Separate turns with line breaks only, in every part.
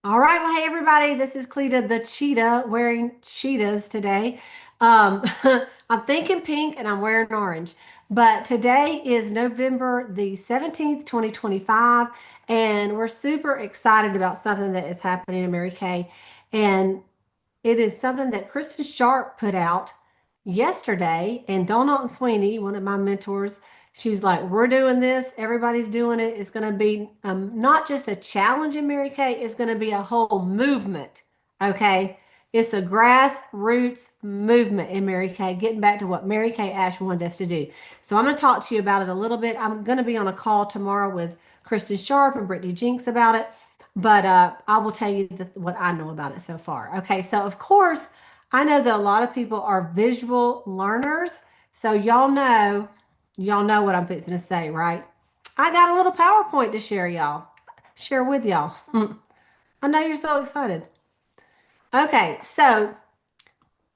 All right, well, hey everybody, this is Cleta the cheetah wearing cheetahs today. Um, I'm thinking pink and I'm wearing orange, but today is November the 17th, 2025, and we're super excited about something that is happening in Mary Kay. And it is something that Kristen Sharp put out yesterday, and Donald and Sweeney, one of my mentors, she's like, "We're doing this. Everybody's doing it. It's going to be not just a challenge in Mary Kay. It's going to be a whole movement. Okay, it's a grassroots movement in Mary Kay. Getting back to what Mary Kay Ash wanted us to do. So I'm going to talk to you about it a little bit. I'm going to be on a call tomorrow with Kristen Sharp and Brittany Jinks about it. But I will tell you what I know about it so far. Okay, so of course, I know that a lot of people are visual learners. So y'all know what I'm fixing to say, right? I got a little PowerPoint to share with y'all. I know you're so excited. Okay, so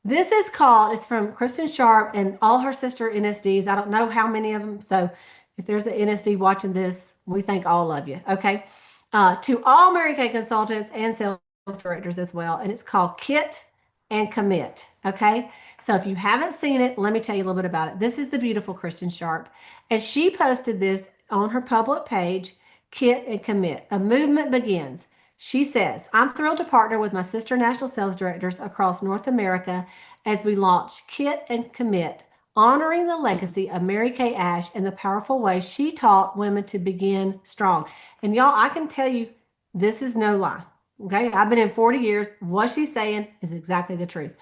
it's from Kristen Sharp and all her sister NSDs. I don't know how many of them. So if there's an NSD watching this, we thank all of you. Okay. To all Mary Kay consultants and sales directors as well. And it's called Kit and Commit. Okay. So if you haven't seen it, let me tell you a little bit about it. This is the beautiful Kristen Sharp. And she posted this on her public page, Kit and Commit. A movement begins. She says, I'm thrilled to partner with my sister national sales directors across North America as we launch Kit and Commit, honoring the legacy of Mary Kay Ash and the powerful way she taught women to begin strong. And y'all, I can tell you, this is no lie. Okay. I've been in 40 years. What she's saying is exactly the truth.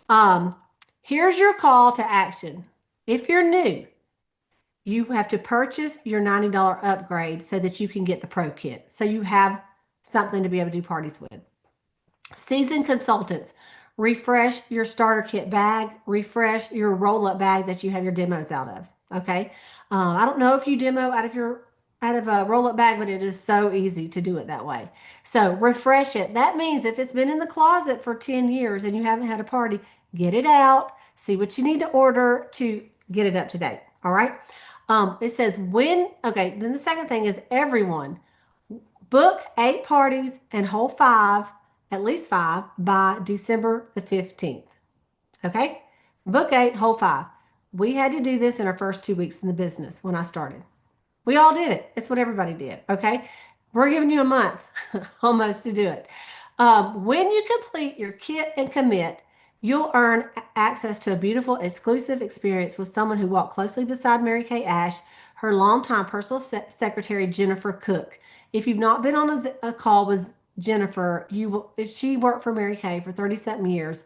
Um, Here's your call to action. If you're new, you have to purchase your $90 upgrade so that you can get the pro kit. So you have something to be able to do parties with. Seasoned consultants, refresh your starter kit bag, refresh your roll up bag that you have your demos out of. Okay. I don't know if you demo out of a roll up bag, but it is so easy to do it that way. So refresh it. That means if it's been in the closet for 10 years and you haven't had a party, get it out, see what you need to order to get it up to date. All right. It says when, okay, then the second thing is everyone book 8 parties and hold five, at least five, by December the 15th. Okay? Book 8, hold five. We had to do this in our first 2 weeks in the business when I started. We all did it. It's what everybody did. Okay? We're giving you a month almost to do it. When you complete your kit and commit, you'll earn access to a beautiful, exclusive experience with someone who walked closely beside Mary Kay Ash, her longtime personal secretary, Jennifer Cook. If you've not been on a call with Jennifer, she worked for Mary Kay for 30 something years.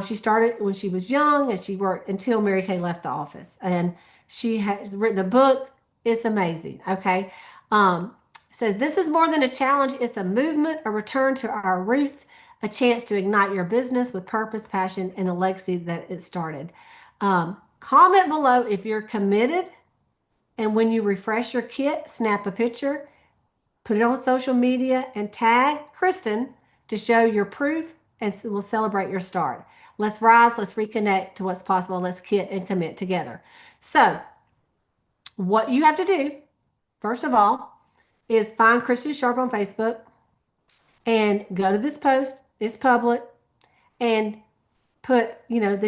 She started when she was young and she worked until Mary Kay left the office. And she has written a book. It's amazing. Okay. So this is more than a challenge. It's a movement, a return to our roots, a chance to ignite your business with purpose, passion, and the legacy that it started. Comment below if you're committed. And when you refresh your kit, snap a picture, put it on social media, and tag Kristen to show your proof, and we'll celebrate your start. Let's rise, let's reconnect to what's possible. Let's kit and commit together. So, what you have to do, first of all, is find Kristen Sharp on Facebook and go to this post. It's public, and put, that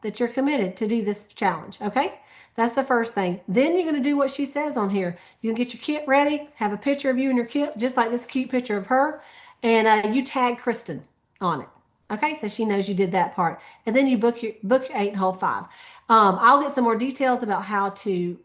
that you're committed to do this challenge. Okay. That's the first thing. Then you're going to do what she says on here. You can get your kit ready, have a picture of you and your kit, just like this cute picture of her. And you tag Kristen on it. Okay. So she knows you did that part. And then you book your 8 and hold 5. I'll get some more details about how to,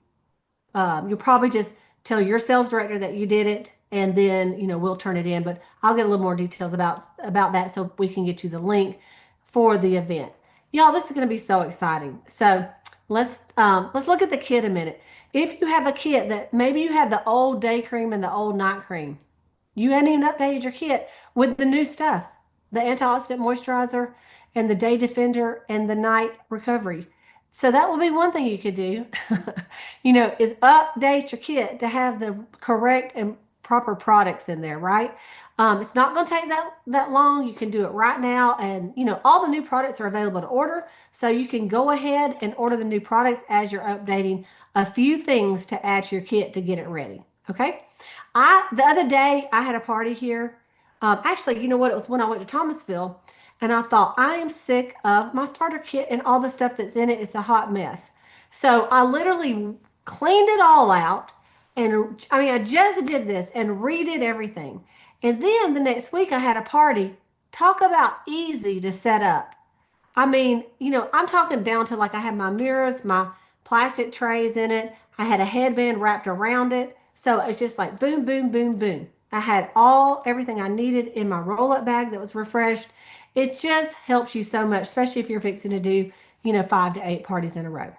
you'll probably just tell your sales director that you did it, and then we'll turn it in. But I'll get a little more details about that so we can get you the link for the event. Y'all, this is going to be so exciting. So let's look at the kit a minute. If you have a kit that maybe you have the old day cream and the old night cream, you hadn't even updated your kit with the new stuff, the antioxidant moisturizer and the day defender and the night recovery. So that will be one thing you could do, is update your kit to have the correct and proper products in there, right? It's not going to take that long. You can do it right now, and all the new products are available to order, so you can go ahead and order the new products as you're updating a few things to add to your kit to get it ready. Okay. The other day I had a party here. Actually, you know what? It was when I went to Thomasville and I thought, I am sick of my starter kit and all the stuff that's in it. It's a hot mess. So I literally cleaned it all out. And I mean, I just did this and redid everything. And then the next week I had a party. Talk about easy to set up. I mean, I'm talking down to like I had my mirrors, my plastic trays in it. I had a headband wrapped around it. So it's just like boom, boom, boom, boom. I had everything I needed in my roll up bag that was refreshed. It just helps you so much, especially if you're fixing to do, 5 to 8 parties in a row.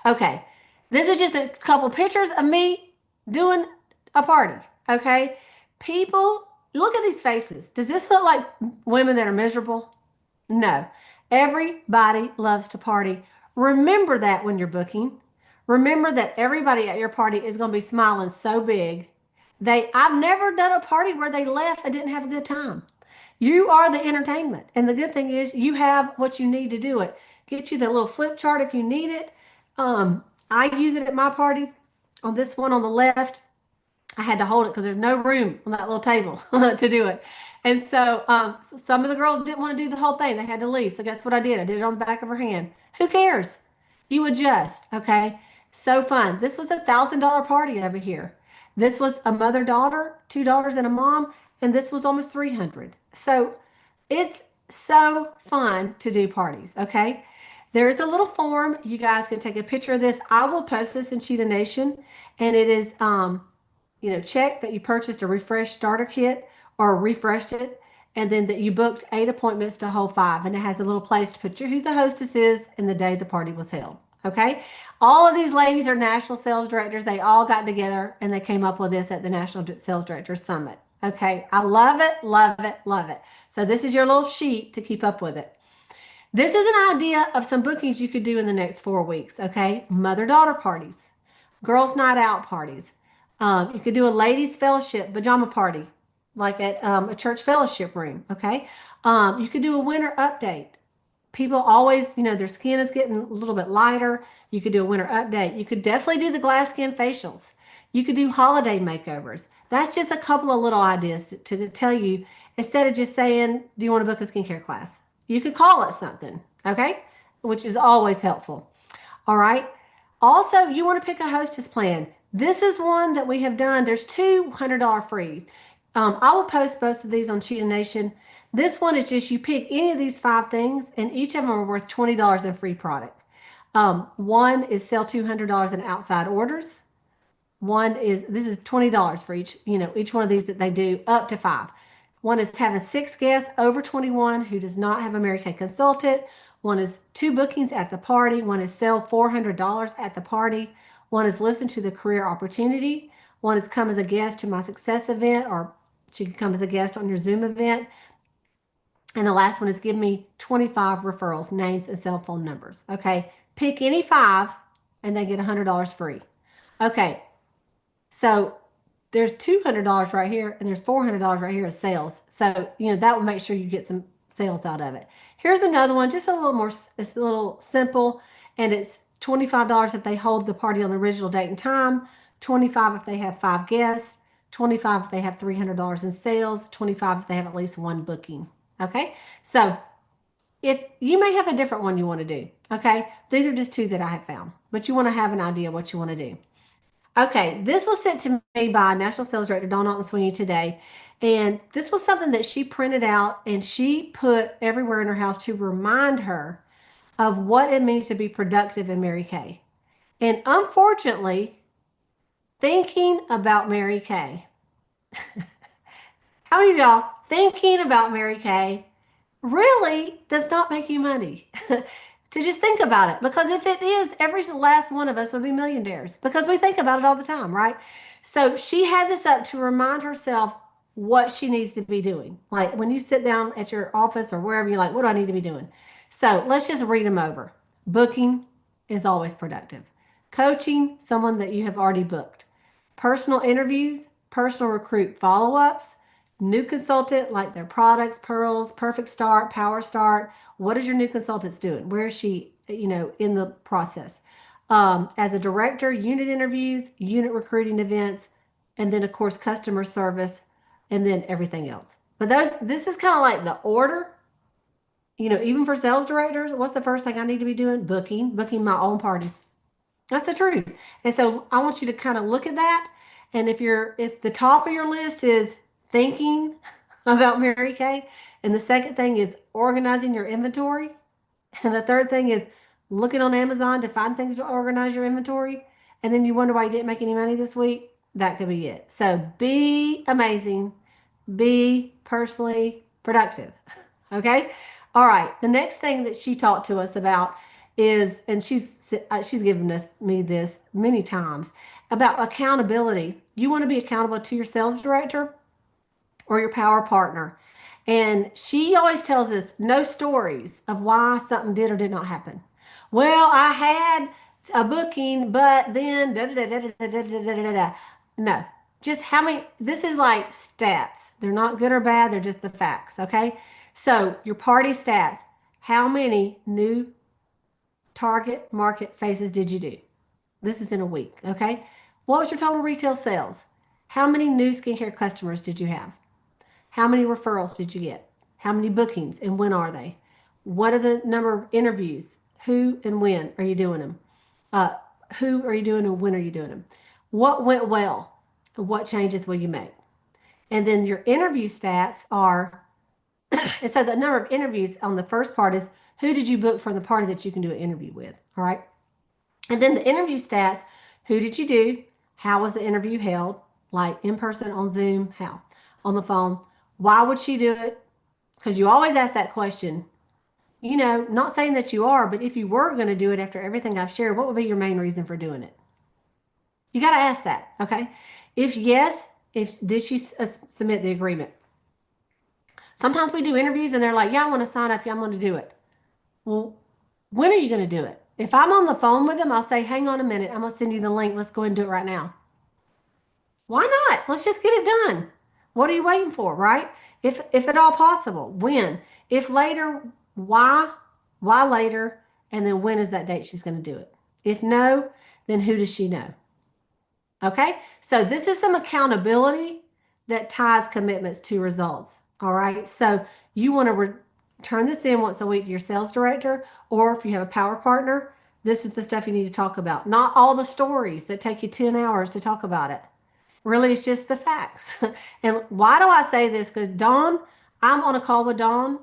Okay. This is just a couple pictures of me doing a party. Okay. People, look at these faces. Does this look like women that are miserable? No. Everybody loves to party. Remember that when you're booking. Remember that everybody at your party is going to be smiling so big. I've never done a party where they left and didn't have a good time. You are the entertainment. And the good thing is you have what you need to do it. Get you the little flip chart if you need it. I use it at my parties. On this one on the left, I had to hold it because there's no room on that little table to do it. And so some of the girls didn't want to do the whole thing. They had to leave. So guess what I did? I did it on the back of her hand. Who cares? You adjust, okay? So fun. This was $1,000 party over here. This was a mother daughter, two daughters and a mom, and this was almost 300. So it's so fun to do parties, okay? There's a little form. You guys can take a picture of this. I will post this in Cheetah Nation, and it is check that you purchased a refreshed starter kit or refreshed it, and then that you booked 8 appointments to hold 5. And it has a little place to put who the hostess is and the day the party was held. Okay. All of these ladies are national sales directors. They all got together and they came up with this at the National Sales Directors Summit. Okay. I love it, love it, love it. So this is your little sheet to keep up with it. This is an idea of some bookings you could do in the next 4 weeks. Okay. Mother-daughter parties, girls' night out parties. You could do a ladies' fellowship pajama party, like at a church fellowship room. Okay. You could do a winter update. People always, their skin is getting a little bit lighter. You could do a winter update. You could definitely do the glass skin facials. You could do holiday makeovers. That's just a couple of little ideas to tell you instead of just saying, do you want to book a skincare class? You could call it something, okay? Which is always helpful. All right. Also, you want to pick a hostess plan. This is one that we have done. There's two $100 frees. I will post both of these on Cheetah Nation. This one is just you pick any of these 5 things, and each of them are worth $20 in free product. One is sell $200 in outside orders. This is $20 for each one of these that they do up to 5. One is having 6 guests over 21 who does not have a Mary Kay consultant. One is 2 bookings at the party. One is sell $400 at the party. One is listen to the career opportunity. One is come as a guest to my success event, or she can come as a guest on your Zoom event. And the last one is give me 25 referrals, names and cell phone numbers. Okay. Pick any 5 and they get $100 free. Okay. So there's $200 right here and there's $400 right here as sales. So, that will make sure you get some sales out of it. Here's another one, just a little more, it's a little simple, and it's $25 if they hold the party on the original date and time, 25 if they have 5 guests, 25 if they have $300 in sales, 25 if they have at least 1 booking. Okay. So if you may have a different one you want to do. Okay. These are just 2 that I have found, but you want to have an idea what you want to do. Okay, this was sent to me by National Sales Director Dawn Alton Sweeney today. And this was something that she printed out and she put everywhere in her house to remind her of what it means to be productive in Mary Kay. And unfortunately, thinking about Mary Kay. How many of y'all thinking about Mary Kay really does not make you money? To just think about it. Because if it is, every last one of us would be millionaires because we think about it all the time, right? So she had this up to remind herself what she needs to be doing. Like when you sit down at your office or wherever, you're like, what do I need to be doing? So let's just read them over. Booking is always productive. Coaching, someone that you have already booked. Personal interviews, personal recruit follow-ups, new consultant, like their products, pearls, perfect start, power start. What is your new consultants doing? Where is she, in the process? As a director, unit interviews, unit recruiting events, and then of course, customer service, and then everything else. But this is kind of like the order, even for sales directors, what's the first thing I need to be doing? Booking my own parties. That's the truth. And so I want you to kind of look at that. And if the top of your list is thinking about Mary Kay, and the second thing is organizing your inventory, and the third thing is looking on Amazon to find things to organize your inventory, and then you wonder why you didn't make any money this week, that could be it. So be amazing, be personally productive. Okay? All right. The next thing that she talked to us about is, and she's given me this many times, about accountability. You want to be accountable to your sales director or your power partner. And she always tells us no stories of why something did or did not happen. Well, I had a booking, but then da da da da da da da da da da. No, just how many. This is like stats. They're not good or bad. They're just the facts. Okay. So your party stats. How many new target market faces did you do? This is in a week. Okay. What was your total retail sales? How many new skincare customers did you have? How many referrals did you get? How many bookings and when are they? What are the number of interviews? Who and when are you doing them? Uh, who are you doing and when are you doing them? What went well? And what changes will you make? And then your interview stats are, and so the number of interviews on the first part is who did you book for the party that you can do an interview with? All right. And then the interview stats, who did you do? How was the interview held? Like in person, on Zoom, how? On the phone. Why would she do it? Because you always ask that question. Not saying that you are, but if you were going to do it after everything I've shared, what would be your main reason for doing it? You got to ask that, okay? If yes, if did she submit the agreement? Sometimes we do interviews and they're like, "Yeah, I want to sign up. Yeah, I'm going to do it." Well, when are you going to do it? If I'm on the phone with them, I'll say, "Hang on a minute. I'm going to send you the link. Let's go ahead and do it right now." Why not? Let's just get it done. What are you waiting for, right? If at all possible, when? If later, why? Why later? And then when is that date she's going to do it? If no, then who does she know? Okay? So this is some accountability that ties commitments to results. All right? So you want to turn this in once a week to your sales director, or if you have a power partner, this is the stuff you need to talk about. Not all the stories that take you 10 hours to talk about it. Really, it's just the facts. And why do I say this? Because Dawn, I'm on a call with Dawn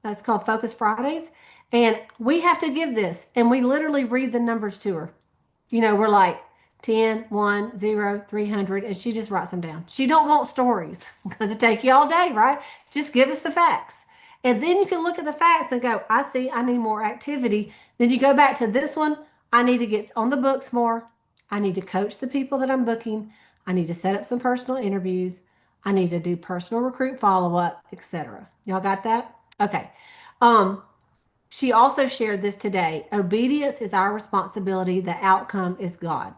that's called Focus Fridays, and we have to give this, and we literally read the numbers to her. We're like 10, 1, 0, 300, and she just writes them down. She don't want stories because it take you all day, right? Just give us the facts. And then you can look at the facts and go, I see, I need more activity. Then you go back to this one. I need to get on the books more. I need to coach the people that I'm booking. I need to set up some personal interviews. I need to do personal recruit follow-up, etc. Y'all got that? Okay. She also shared this today. Obedience is our responsibility. The outcome is God.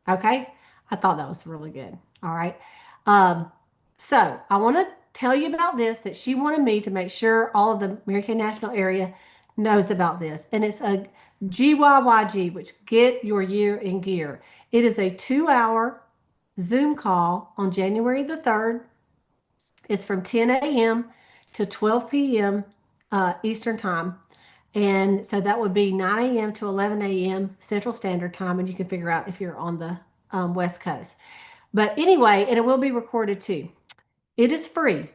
Okay. I thought that was really good. All right. Um, so I want to tell you about this that she wanted me to make sure all of the Mary Kay National area knows about this. And it's a GYYG, which Get Your Year in Gear. It is a 2-hour Zoom call on January the 3rd. It's from 10 a.m. to 12 p.m. Eastern Time. And so that would be 9 a.m. to 11 a.m. Central Standard Time. And you can figure out if you're on the West Coast. But anyway, and it will be recorded too. It is free.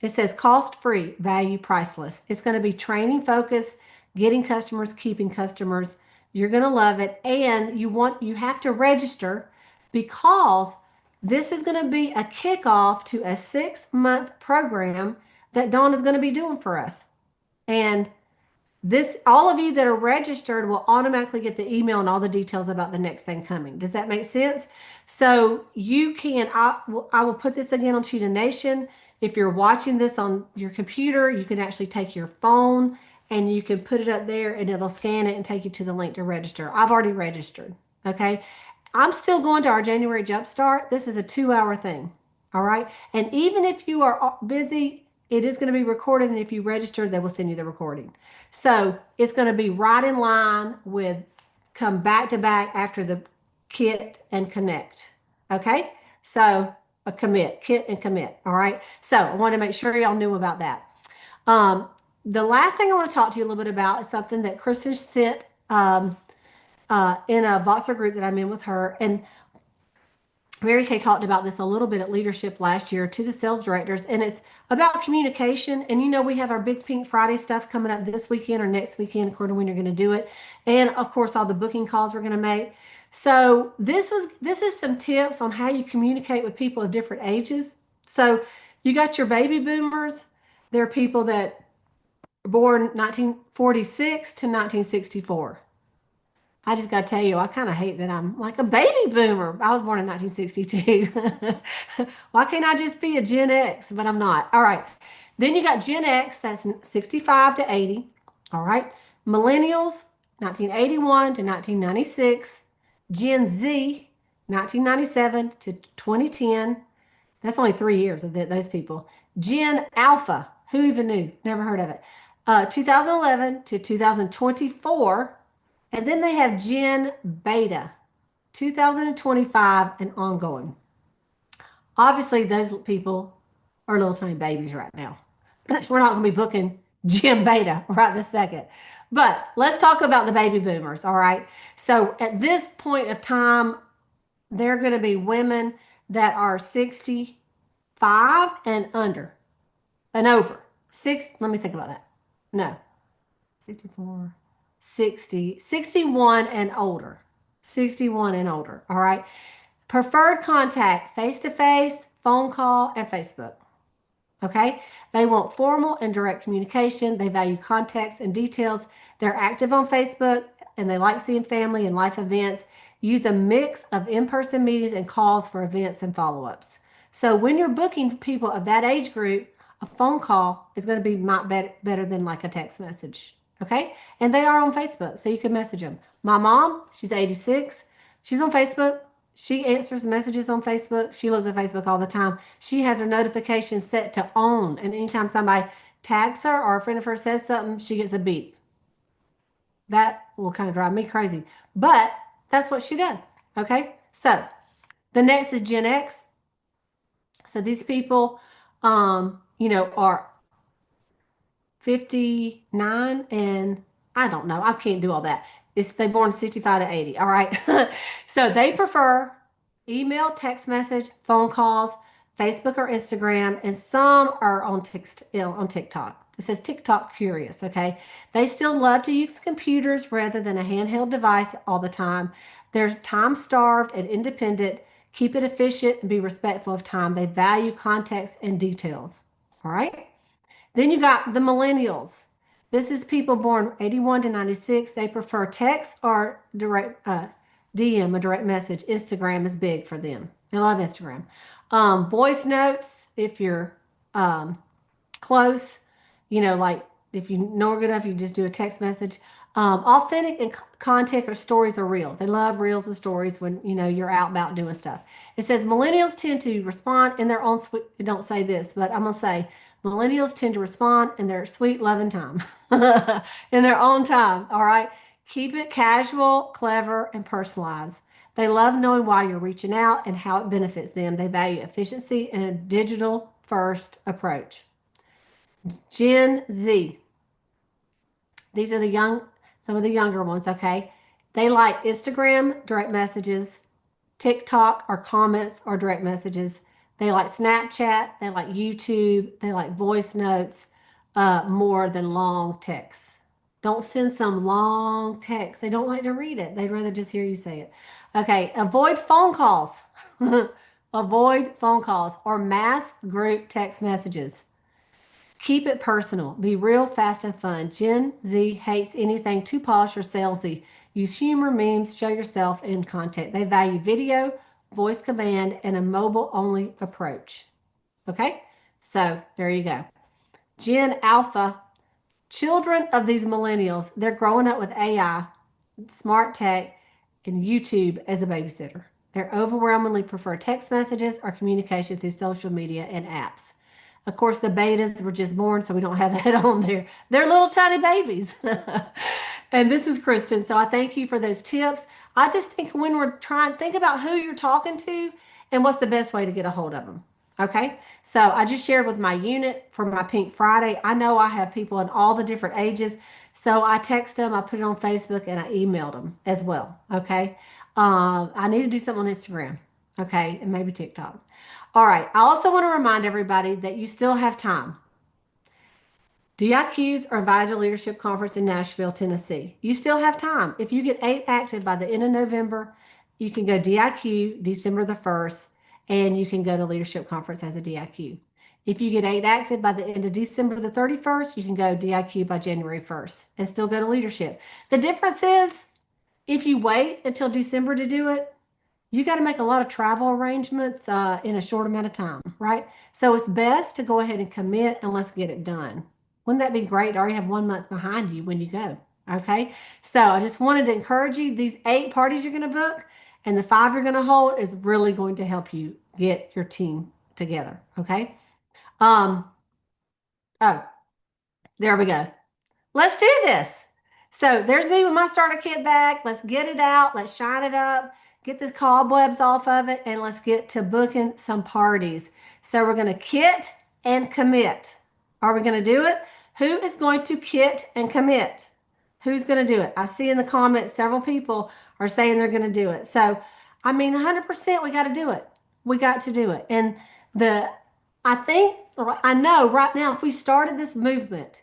It says cost free, value priceless. It's going to be training focused, getting customers, keeping customers. You're going to love it. And you have to register because this is going to be a kickoff to a 6-month program that Dawn is going to be doing for us. And all of you that are registered will automatically get the email and all the details about the next thing coming. Does that make sense? So I will put this again on Cheetah Nation. If you're watching this on your computer, you can actually take your phone and you can put it up there and it'll scan it and take you to the link to register. I've already registered. Okay. I'm still going to our January Jumpstart. This is a 2-hour thing. All right. And even if you are busy, it is going to be recorded. And if you register, they will send you the recording. So it's going to be right in line with come back to back after the kit and connect. Okay. So a commit, kit and commit. All right. So I want to make sure y'all knew about that. Um, the last thing I want to talk to you a little bit about is something that Kristen sent in a Voxer group that I'm in with her. And Mary Kay talked about this a little bit at leadership last year to the sales directors, and it's about communication. And we have our Big Pink Friday stuff coming up this weekend or next weekend, according to when you're going to do it. And of course, all the booking calls we're going to make. So this is some tips on how you communicate with people of different ages. So you got your baby boomers. There are people that were born 1946 to 1964. I just got to tell you, I kind of hate that I'm like a baby boomer. I was born in 1962. Why can't I just be a Gen X? But I'm not. All right. Then you got Gen X, that's 65 to 80. All right. Millennials, 1981 to 1996. Gen Z, 1997 to 2010. That's only 3 years of those people. Gen Alpha, who even knew? Never heard of it. 2011 to 2024. And then they have Gen Beta, 2025 and ongoing. Obviously, those people are little tiny babies right now. We're not going to be booking Gen Beta right this second. But let's talk about the baby boomers, all right? So at this point of time, they're going to be women that are 65 and under and over. Let me think about that. No, 64. 60, 61 and older. 61 and older. All right. Preferred contact, face-to-face, phone call, and Facebook. Okay. They want formal and direct communication. They value context and details. They're active on Facebook and they like seeing family and life events. Use a mix of in-person meetings and calls for events and follow-ups. So when you're booking people of that age group, a phone call is going to be better than like a text message. Okay. And they are on Facebook, so you can message them. My mom, she's 86. She's on Facebook. She answers messages on Facebook. She looks at Facebook all the time. She has her notifications set to on. And anytime somebody tags her or a friend of hers says something, she gets a beep. That will kind of drive me crazy. But that's what she does. Okay. So the next is Gen X. So these people, are 59 and I don't know. I can't do all that. They're born 65 to 80. All right. So they prefer email, text message, phone calls, Facebook or Instagram, and some are on TikTok. It says TikTok curious. Okay. They still love to use computers rather than a handheld device all the time. They're time starved and independent. Keep it efficient and be respectful of time. They value context and details. All right. Then you got the millennials. This is people born 81 to 96. They prefer text or direct DM, a direct message. Instagram is big for them. They love Instagram. Voice notes, if you're close, like if you know her good enough, you just do a text message. Authentic and content or stories or reels. They love reels and stories when you're out about doing stuff. It says millennials tend to respond in their own sweet. It don't say this, but I'm gonna say millennials tend to respond in their sweet loving time, in their own time. All right, keep it casual, clever, and personalized. They love knowing why you're reaching out and how it benefits them. They value efficiency and a digital first approach. Gen Z. These are some of the younger ones, okay? They like Instagram direct messages, TikTok or comments or direct messages. They like Snapchat, they like YouTube, they like voice notes more than long texts. Don't send some long text. They don't like to read it. They'd rather just hear you say it. Okay, avoid phone calls. Avoid phone calls or mass group text messages. Keep it personal. Be real, fast, and fun. Gen Z hates anything too polished or salesy. Use humor, memes, show yourself in content. They value video, voice command, and a mobile-only approach. Okay? So there you go. Gen Alpha, children of these millennials, they're growing up with AI, smart tech, and YouTube as a babysitter. They overwhelmingly prefer text messages or communication through social media and apps. Of course, the betas were just born, so we don't have that on there. They're little tiny babies. And this is Kristen. So I thank you for those tips. I just think when think about who you're talking to and what's the best way to get a hold of them. Okay, so I just shared with my unit for my Pink Friday. I know I have people in all the different ages, so I text them, I put it on Facebook, and I emailed them as well. Okay, I need to do something on Instagram. Okay, and maybe TikTok. All right, I also want to remind everybody that you still have time. DIQs are invited to Leadership Conference in Nashville, Tennessee. You still have time. If you get 8 active by the end of November, you can go DIQ December the 1st, and you can go to Leadership Conference as a DIQ. If you get 8 active by the end of December the 31st, you can go DIQ by January 1st and still go to leadership. The difference is if you wait until December to do it, you got to make a lot of travel arrangements in a short amount of time, right? So it's best to go ahead and commit and let's get it done. Wouldn't that be great to already have 1 month behind you when you go? Okay. So I just wanted to encourage you. These 8 parties you're going to book and the 5 you're going to hold is really going to help you get your team together. Okay. Um, oh, there we go. Let's do this. So there's me with my starter kit back. Let's get it out. Let's shine it up. Get the cobwebs off of it. And let's get to booking some parties. So we're going to kit and commit. Are we going to do it? Who is going to kit and commit? Who's going to do it? I see in the comments several people are saying they're going to do it. So, I mean, 100% we got to do it. We got to do it. And the, I think, I know right now, if we started this movement,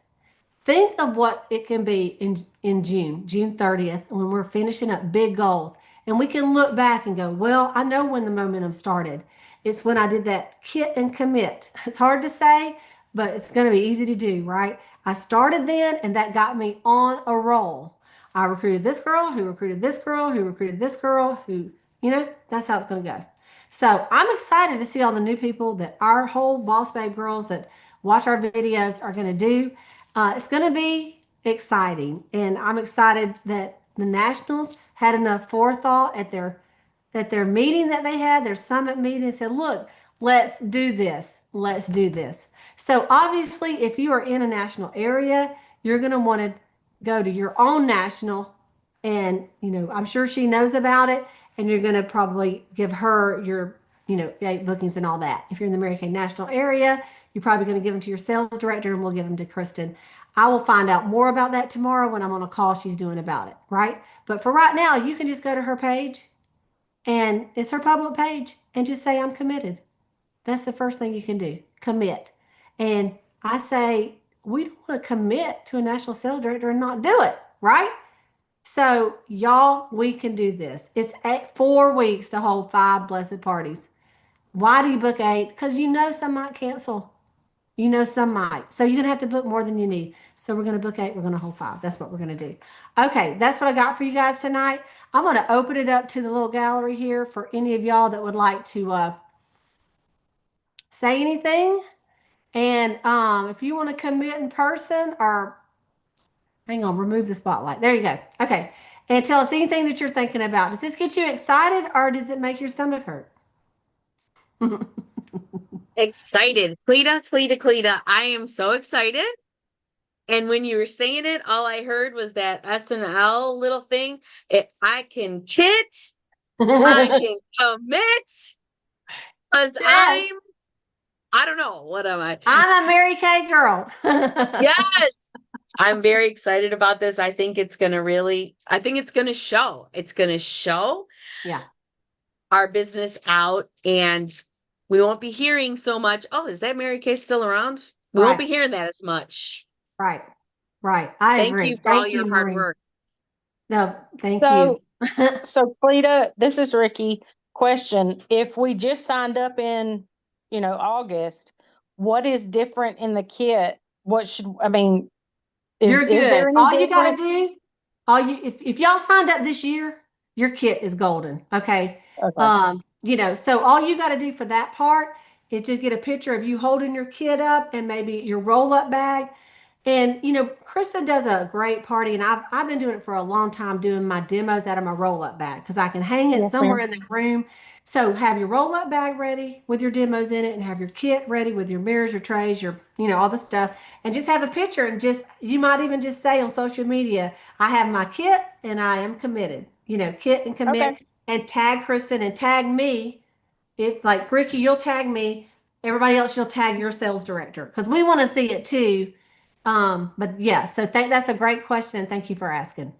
think of what it can be in June 30th, when we're finishing up big goals. And we can look back and go, well, I know when the momentum started. It's when I did that kit and commit. It's hard to say, but it's going to be easy to do, right? I started then, and that got me on a roll. I recruited this girl, who recruited this girl, who recruited this girl, who, that's how it's going to go. So I'm excited to see all the new people that our whole Boss Babe girls that watch our videos are going to do. It's going to be exciting, and I'm excited that the Nationals had enough forethought at their meeting that they had, their summit meeting, and said, "Look, let's do this. Let's do this." So obviously, if you are in a national area, you're going to want to go to your own national, and I'm sure she knows about it, and you're going to probably give her your 8 bookings and all that. If you're in the Mary Kay National area, you're probably going to give them to your sales director, and we'll give them to Kristen. I will find out more about that tomorrow when I'm on a call she's doing about it, right? But for right now, you can just go to her page, and it's her public page, and just say, I'm committed. That's the first thing you can do. Commit. And I say, we don't want to commit to a national sales director and not do it, right? So, y'all, we can do this. It's 4 weeks to hold 5 blessed parties. Why do you book 8? Because some might cancel. Some might. So you're going to have to book more than you need. So we're going to book 8. We're going to hold 5. That's what we're going to do. Okay, that's what I got for you guys tonight. I'm going to open it up to the little gallery here for any of y'all that would like to say anything. And if you want to commit in person or hang on, remove the spotlight. There you go. Okay. And tell us anything that you're thinking about. Does this get you excited or does it make your stomach hurt?
Excited. Cleta. I am so excited. And when you were saying it, all I heard was that SNL little thing. I can kit, I can commit, because
Yes.
I don't know, what am I?
I'm a Mary Kay girl.
Yes. I'm very excited about this. I think it's going to show. It's going to show
Yeah.
our business out, and we won't be hearing so much, oh, is that Mary Kay still around? We won't
Right.
be hearing that as much.
Right. Right. I
Thank
agree.
you for all
Thank
your
you,
hard
Maureen.
work.
No, thank you.
So, so Cleta, this is Ricky. Question: if we just signed up in, August, what is different in the kit? What should I mean?
You're
Is
good.
there any
All you got to
difference?
do, if y'all signed up this year, your kit is golden. Okay.
Okay.
So all you got to do for that part is just get a picture of you holding your kit up and maybe your roll up bag. And Krista does a great party, and I've been doing it for a long time, doing my demos out of my roll up bag because I can hang it
Yes,
somewhere
ma'am.
in the room. So have your roll up bag ready with your demos in it, and have your kit ready with your mirrors, your trays, your all the stuff, and just have a picture. And just you might even just say on social media, I have my kit and I am committed. Kit and
Okay.
commit, and tag Kristen and tag me If like Ricky, you'll tag me. Everybody else, you'll tag your sales director because we want to see it too. But yeah, so that's a great question, and thank you for asking.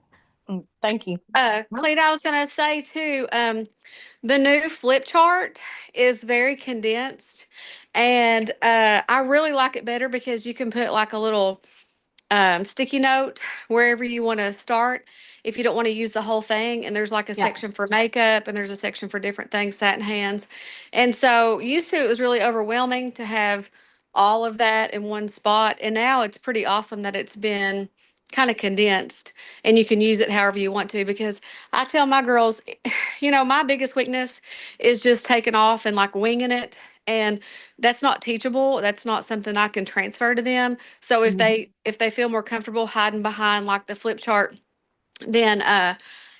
Thank you.
Cleta, I was going to say too, the new flip chart is very condensed, and I really like it better because you can put like a little sticky note wherever you want to start if you don't want to use the whole thing. And there's like a
Yeah,
section for makeup and there's a section for different things, satin hands. And so used to it was really overwhelming to have all of that in one spot. And now it's pretty awesome that it's been kind of condensed and you can use it however you want to, because I tell my girls, my biggest weakness is just taking off and like winging it. And that's not teachable. That's not something I can transfer to them. So if
mhm,
they feel more comfortable hiding behind like the flip chart, then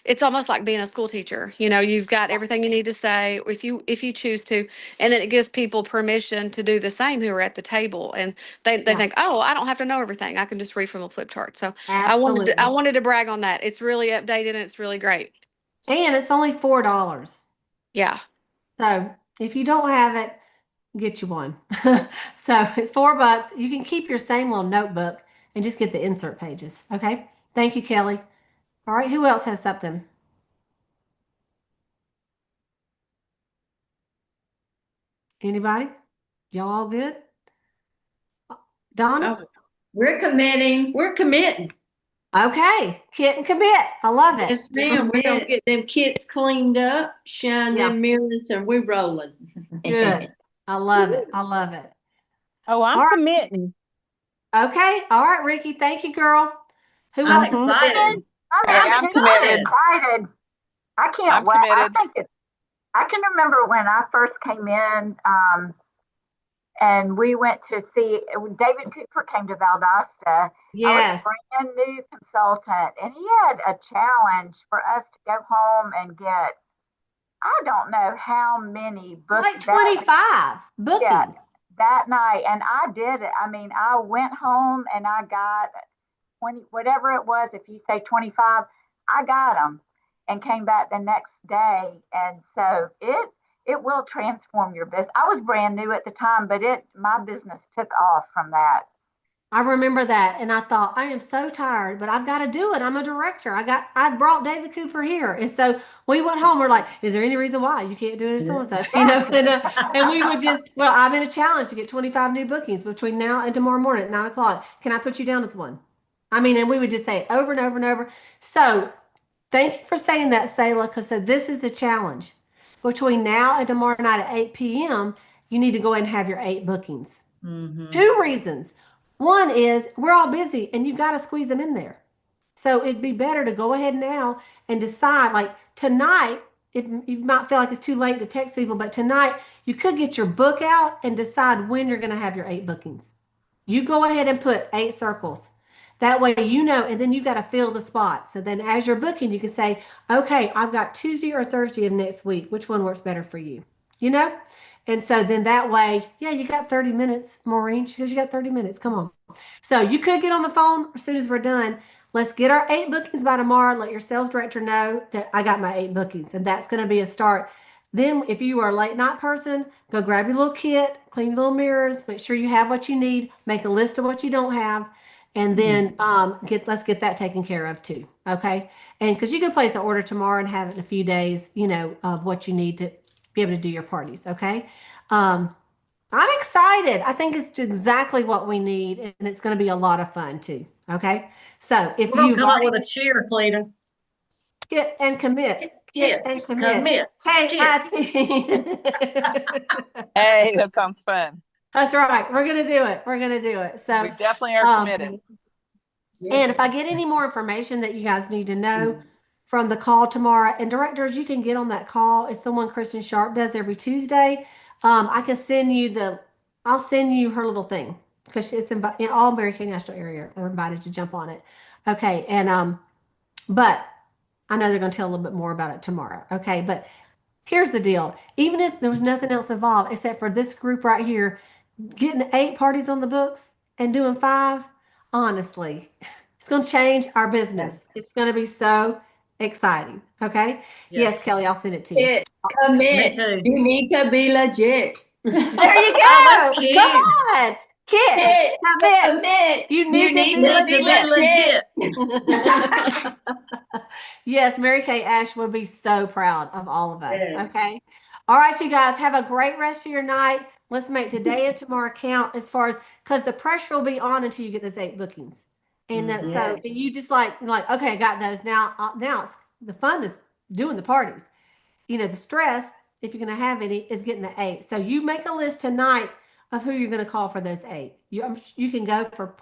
it's almost like being a school teacher. You've got everything you need to say if you choose to, and then it gives people permission to do the same who are at the table, and they
yeah,
think, oh, I don't have to know everything. I can just read from a flip chart. So I wanted to, I
absolutely.
wanted to brag on that. It's really updated and it's really great.
And it's only $4.
Yeah.
So if you don't have it, get you one. So it's $4. You can keep your same little notebook and just get the insert pages. Okay. Thank you, Kelly. All right. Who else has something? Anybody? Y'all all good? Donna?
Oh, we're committing. We're committing.
Okay. Kit and commit. I love it.
Yes, ma'am. We're gonna get them kits cleaned up, shine
Yeah.
them mirrors, and we're rolling.
Good. I love it. I love it.
Oh, I'm
All
committing.
right. Okay. All right, Ricky. Thank you, girl. Who
I'm
else is
excited.
I'm
I'm
super
excited.
excited. I can't
I'm
wait.
committed.
I can remember when I first came in, and we went to see David Cooper came to Valdosta. I was a
Yes.
brand new consultant, and he had a challenge for us to go home and get I don't know how many books
Like
that
25
yeah
bookings.
that night, and I did it. I mean, I went home and I got 20, whatever it was. If you say 25, I got them and came back the next day. And so it will transform your business. I was brand new at the time, but my business took off from that.
I remember that, and I thought, I am so tired, but I've got to do it. I'm a director. I brought David Cooper here, and so we went home. We're like, is there any reason why you can't do it as so and so? And we would just, well, I'm in a challenge to get 25 new bookings between now and tomorrow morning at 9 o'clock. Can I put you down as one? I mean, and we would just say it over and over and over. So thank you for saying that, Selah, because so this is the challenge. Between now and tomorrow night at 8 p.m., you need to go ahead and have your 8 bookings.
Mhm.
Two reasons. One is we're all busy and you got to squeeze them in there. So it'd be better to go ahead now and decide, like tonight, you might feel like it's too late to text people, but tonight you could get your book out and decide when you're going to have your 8 bookings. You go ahead and put 8 circles. That way you know, and then you got to fill the spots. So then as you're booking, you can say, okay, I've got Tuesday or Thursday of next week. Which one works better for you? You know? And so then that way, yeah, you got 30 minutes, Maureen, because you got 30 minutes. Come on. So you could get on the phone as soon as we're done. Let's get our 8 bookings by tomorrow. Let your sales director know that I got my 8 bookings, and that's going to be a start. Then, if you are a late night person, go grab your little kit, clean your little mirrors, make sure you have what you need, make a list of what you don't have, and then let's get that taken care of too. Okay, and because you can place an order tomorrow and have it in a few days, of what you need to be able to do your parties. Okay. Um, I'm excited. I think it's exactly what we need, and it's going to be a lot of fun too. Okay. So if
We're gonna
you've
come up
already
with a cheer, Cleta.
get and commit, get and
Kits,
commit.
commit,
Hey,
kit.
IT.
Hey, that sounds fun.
That's right. We're going to do it. We're going to do it. So,
We definitely are
um,
committed.
and if I get any more information that you guys need to know from the call tomorrow, and directors, you can get on that call. It's the one Kristen Sharp does every Tuesday. I can send you I'll send you her little thing because it's in all Mary Kay National area are invited to jump on it. Okay. And, but I know they're going to tell a little bit more about it tomorrow. Okay. But here's the deal. Even if there was nothing else involved except for this group right here, getting 8 parties on the books and doing 5, honestly, it's going to change our business. It's going to be so exciting. Okay. Yes, Kelly, I'll send it to you.
Kit, commit.
too.
You need to be legit.
There you go.
Oh, that's cute.
Come on. Kit,
Kit,
commit.
commit.
You need to be
Need to be legit.
Yes, Mary Kay Ash would be so proud of all of us.
Yes.
Okay. All right, you guys, have a great rest of your night. Let's make today and tomorrow count as far as because the pressure will be on until you get those 8 bookings. And
Mhm.
so you just like, okay, I got those. Now it's the fun is doing the parties. The stress, if you're going to have any, is getting the 8. So you make a list tonight of who you're going to call for those 8. You can go for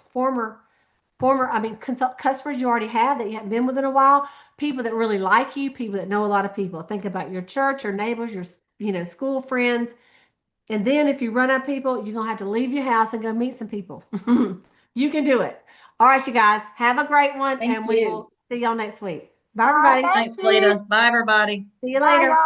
customers you already have that you haven't been with in a while, people that really like you, people that know a lot of people. Think about your church, your neighbors, your school friends. And then if you run out of people, you're going to have to leave your house and go meet some people. You can do it. All right, you guys, have a great one.
Thank
And we
you.
will see y'all next week. Bye, everybody.
Thanks, Lita. Bye, everybody.
See you
Bye,
later.
y'all.